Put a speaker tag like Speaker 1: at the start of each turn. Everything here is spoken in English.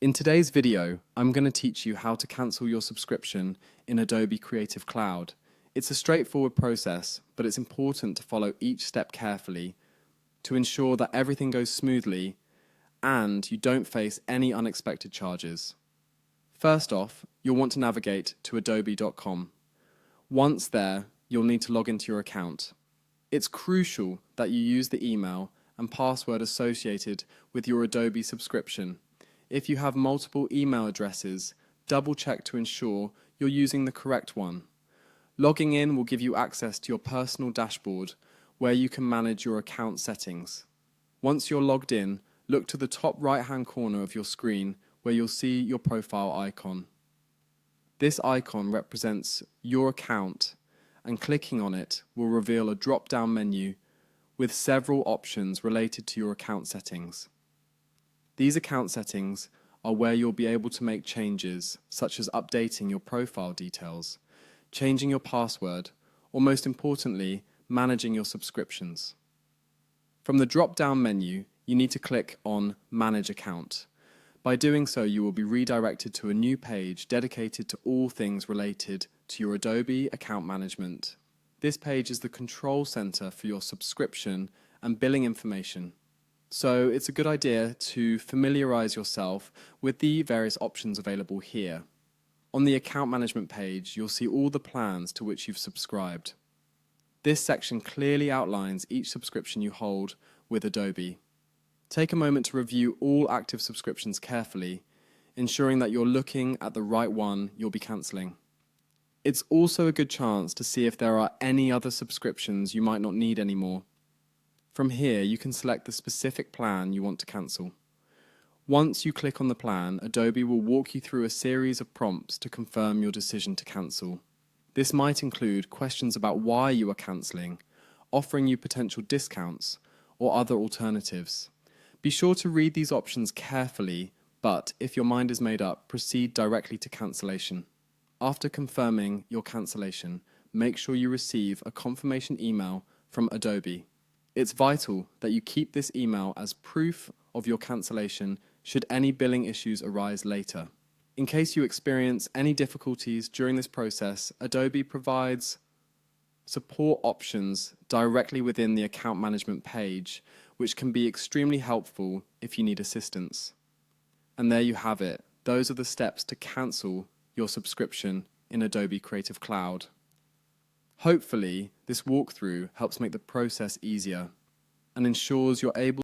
Speaker 1: In today's video, I'm going to teach you how to cancel your subscription in Adobe Creative Cloud. It's a straightforward process, but it's important to follow each step carefully to ensure that everything goes smoothly and you don't face any unexpected charges. First off, you'll want to navigate to adobe.com. Once there, you'll need to log into your account. It's crucial that you use the email and password associated with your Adobe subscription. If you have multiple email addresses, double check to ensure you're using the correct one. Logging in will give you access to your personal dashboard where you can manage your account settings. Once you're logged in, look to the top right-hand corner of your screen where you'll see your profile icon. This icon represents your account, and clicking on it will reveal a drop-down menu with several options related to your account settings. These account settings are where you'll be able to make changes, such as updating your profile details, changing your password, or most importantly, managing your subscriptions. From the drop-down menu, you need to click on Manage Account. By doing so, you will be redirected to a new page dedicated to all things related to your Adobe account management. This page is the control center for your subscription and billing information. So it's a good idea to familiarize yourself with the various options available here. On the account management page, you'll see all the plans to which you've subscribed. This section clearly outlines each subscription you hold with Adobe. Take a moment to review all active subscriptions carefully, ensuring that you're looking at the right one you'll be cancelling. It's also a good chance to see if there are any other subscriptions you might not need anymore. From here, you can select the specific plan you want to cancel. Once you click on the plan, Adobe will walk you through a series of prompts to confirm your decision to cancel. This might include questions about why you are cancelling, offering you potential discounts, or other alternatives. Be sure to read these options carefully, but if your mind is made up, proceed directly to cancellation. After confirming your cancellation, make sure you receive a confirmation email from Adobe. It's vital that you keep this email as proof of your cancellation should any billing issues arise later. In case you experience any difficulties during this process, Adobe provides support options directly within the account management page, which can be extremely helpful if you need assistance. And there you have it. Those are the steps to cancel your subscription in Adobe Creative Cloud. Hopefully, this walkthrough helps make the process easier and ensures you're able